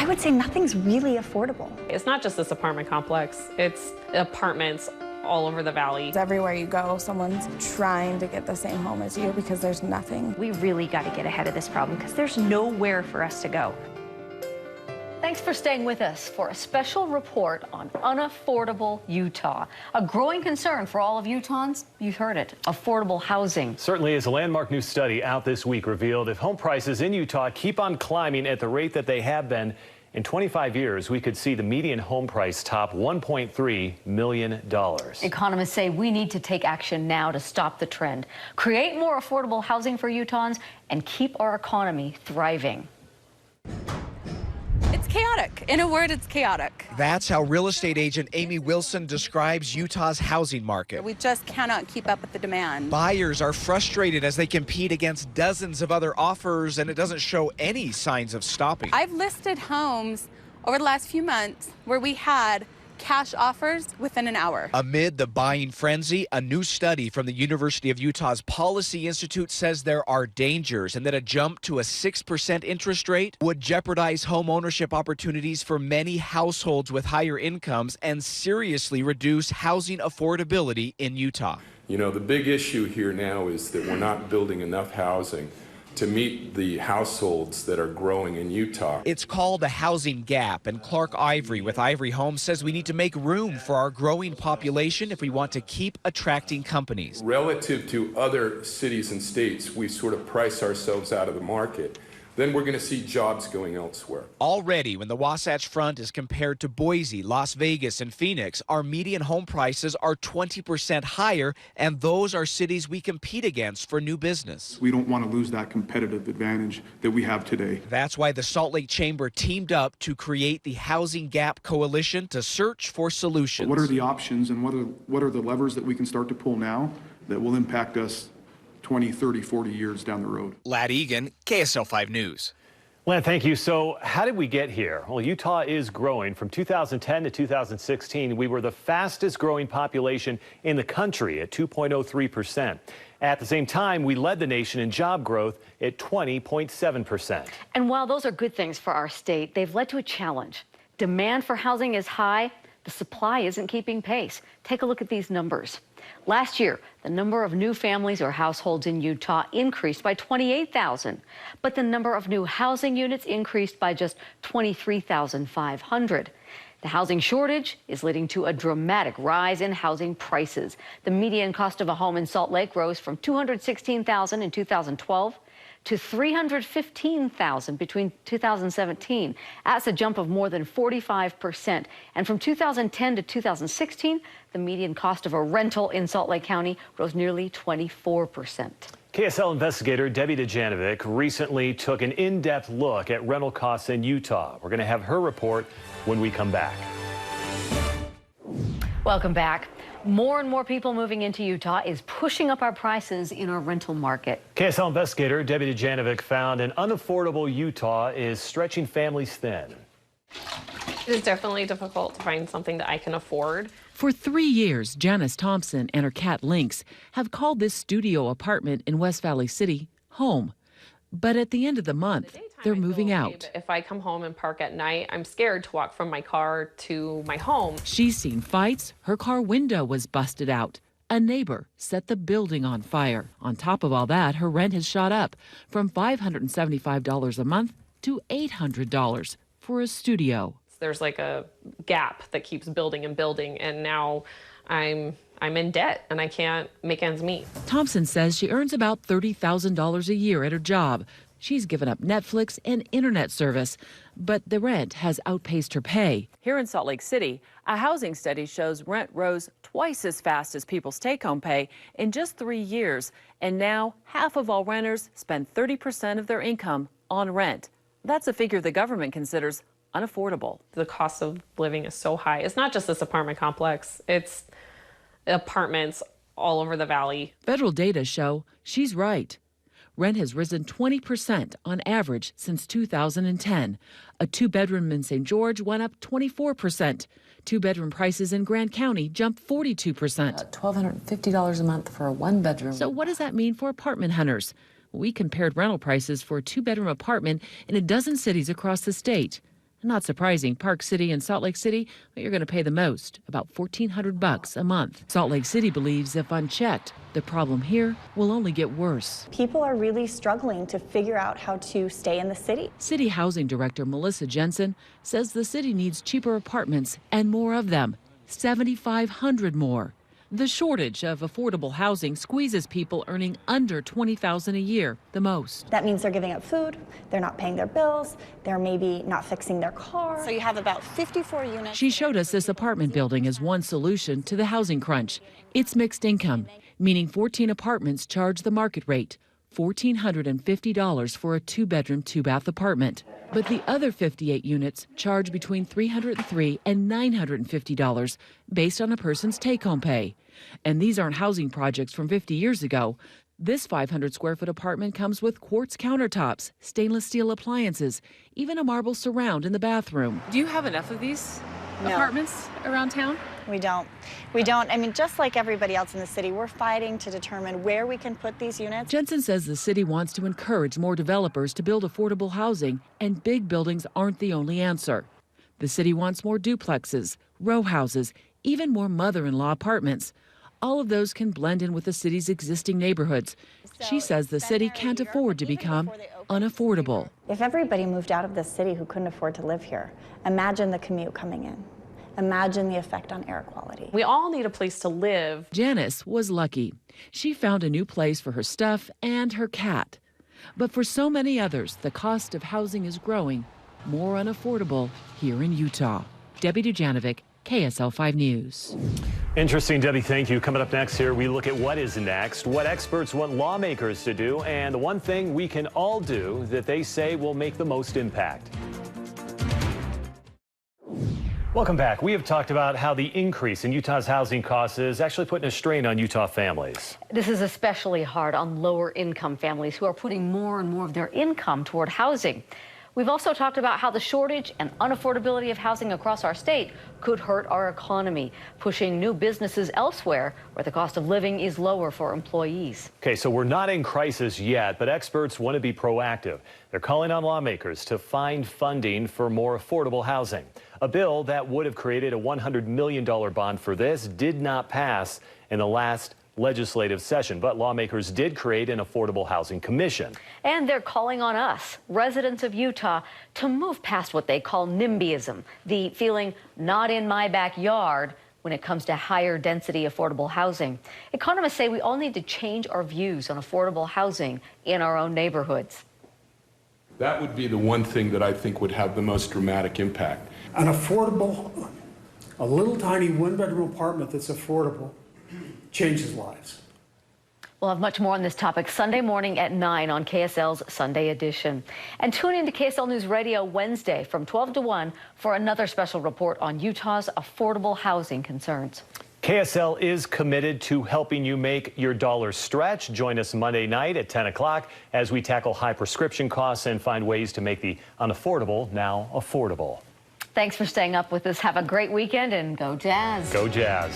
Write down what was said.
I would say nothing's really affordable. It's not just this apartment complex, it's apartments all over the valley. Everywhere you go, someone's trying to get the same home as you because there's nothing. We really got to get ahead of this problem because there's nowhere for us to go. Thanks for staying with us for a special report on Unaffordable Utah. A growing concern for all of Utahns, you've heard it, affordable housing. Certainly is. A landmark new study out this week revealed if home prices in Utah keep on climbing at the rate that they have been, in 25 years, we could see the median home price top $1.3 million. Economists say we need to take action now to stop the trend, create more affordable housing for Utahns, and keep our economy thriving. It's chaotic. In a word, it's chaotic. That's how real estate agent Amy Wilson describes Utah's housing market. We just cannot keep up with the demand. Buyers are frustrated as they compete against dozens of other offers, and it doesn't show any signs of stopping. I've listed homes over the last few months where we had cash offers within an hour. Amid the buying frenzy, a new study from the University of Utah's Policy Institute says there are dangers and that a jump to a 6% interest rate would jeopardize home ownership opportunities for many households with higher incomes and seriously reduce housing affordability in Utah. You know, the big issue here now is that we're not building enough housing to meet the households that are growing in Utah. It's called a housing gap, and Clark Ivory with Ivory Homes says we need to make room for our growing population if we want to keep attracting companies. Relative to other cities and states, we sort of price ourselves out of the market. Then we're going to see jobs going elsewhere. Already, when the Wasatch Front is compared to Boise, Las Vegas, and Phoenix, our median home prices are 20% higher, and those are cities we compete against for new business. We don't want to lose that competitive advantage that we have today. That's why the Salt Lake Chamber teamed up to create the Housing Gap Coalition to search for solutions. What are the options and what are the levers that we can start to pull now that will impact us 20, 30, 40 years down the road? Lad Egan, KSL 5 News. Lad, thank you. So how did we get here? Well, Utah is growing. From 2010 to 2016, we were the fastest growing population in the country at 2.03%. At the same time, we led the nation in job growth at 20.7%. And while those are good things for our state, they've led to a challenge. Demand for housing is high. The supply isn't keeping pace. Take a look at these numbers. Last year, the number of new families or households in Utah increased by 28,000, but the number of new housing units increased by just 23,500. The housing shortage is leading to a dramatic rise in housing prices. The median cost of a home in Salt Lake rose from $216,000 in 2012 to $315,000 between 2017. That's a jump of more than 45%. And from 2010 to 2016, the median cost of a rental in Salt Lake County rose nearly 24%. KSL investigator Debbie Dejanovic recently took an in-depth look at rental costs in Utah. We're going to have her report when we come back. Welcome back. More and more people moving into Utah is pushing up our prices in our rental market. KSL investigator Debbie Dejanovic found an unaffordable Utah is stretching families thin. It is definitely difficult to find something that I can afford. For 3 years, Janice Thompson and her cat Lynx have called this studio apartment in West Valley City home. But at the end of the month, they're moving out. If I come home and park at night, I'm scared to walk from my car to my home. She's seen fights. Her car window was busted out. A neighbor set the building on fire. On top of all that, her rent has shot up from $575 a month to $800 for a studio. There's like a gap that keeps building and building, and now I'm in debt and I can't make ends meet. Thompson says she earns about $30,000 a year at her job. She's given up Netflix and internet service, but the rent has outpaced her pay. Here in Salt Lake City, a housing study shows rent rose twice as fast as people's take-home pay in just 3 years. And now half of all renters spend 30% of their income on rent. That's a figure the government considers unaffordable. The cost of living is so high. It's not just this apartment complex. It's apartments all over the valley. Federal data show she's right. Rent has risen 20% on average since 2010. A two-bedroom in St. George went up 24%. Two-bedroom prices in Grand County jumped 42%. $1,250 a month for a one-bedroom. So what does that mean for apartment hunters? We compared rental prices for a two-bedroom apartment in a dozen cities across the state. Not surprising, Park City and Salt Lake City, you're going to pay the most, about $1,400 a month. Salt Lake City believes if unchecked, the problem here will only get worse. People are really struggling to figure out how to stay in the city. City Housing Director Melissa Jensen says the city needs cheaper apartments and more of them, 7,500 more. The shortage of affordable housing squeezes people earning under $20,000 a year the most. That means they're giving up food, they're not paying their bills, they're maybe not fixing their car. So you have about 54 units. She showed us this apartment building as one solution to the housing crunch. It's mixed income, meaning 14 apartments charge the market rate, $1,450 for a 2-bedroom, 2-bath apartment. But the other 58 units charge between $303 and $950 based on a person's take-home pay. And these aren't housing projects from 50 years ago. This 500-square-foot apartment comes with quartz countertops, stainless steel appliances, even a marble surround in the bathroom. Do you have enough of these apartments around town? We don't. I mean, just like everybody else in the city, we're fighting to determine where we can put these units. Jensen says the city wants to encourage more developers to build affordable housing, and big buildings aren't the only answer. The city wants more duplexes, row houses, even more mother-in-law apartments. All of those can blend in with the city's existing neighborhoods. She says the city can't afford to become unaffordable. If everybody moved out of this city who couldn't afford to live here, imagine the commute coming in. Imagine the effect on air quality. We all need a place to live. Janice was lucky. She found a new place for her stuff and her cat. But for so many others, the cost of housing is growing more unaffordable here in Utah. Debbie Dujanovic, KSL 5 News. Interesting, Debbie, thank you. Coming up next here, we look at what is next, what experts want lawmakers to do, and the one thing we can all do that they say will make the most impact. Welcome back. We have talked about how the increase in Utah's housing costs is actually putting a strain on Utah families. This is especially hard on lower income families who are putting more and more of their income toward housing. We've also talked about how the shortage and unaffordability of housing across our state could hurt our economy, pushing new businesses elsewhere where the cost of living is lower for employees. Okay, so we're not in crisis yet, but experts want to be proactive. They're calling on lawmakers to find funding for more affordable housing. A bill that would have created a $100 million bond for this did not pass in the last legislative session, but lawmakers did create an affordable housing commission. And they're calling on us, residents of Utah, to move past what they call NIMBYism, the feeling not in my backyard when it comes to higher density affordable housing. Economists say we all need to change our views on affordable housing in our own neighborhoods. That would be the one thing that I think would have the most dramatic impact. An affordable, a little tiny 1-bedroom apartment that's affordable changes lives. We'll have much more on this topic Sunday morning at 9 on KSL's Sunday edition. And tune in to KSL News Radio Wednesday from 12 to 1 for another special report on Utah's affordable housing concerns. KSL is committed to helping you make your dollar stretch. Join us Monday night at 10 o'clock as we tackle high prescription costs and find ways to make the unaffordable now affordable. Thanks for staying up with us. Have a great weekend and go Jazz. Go Jazz.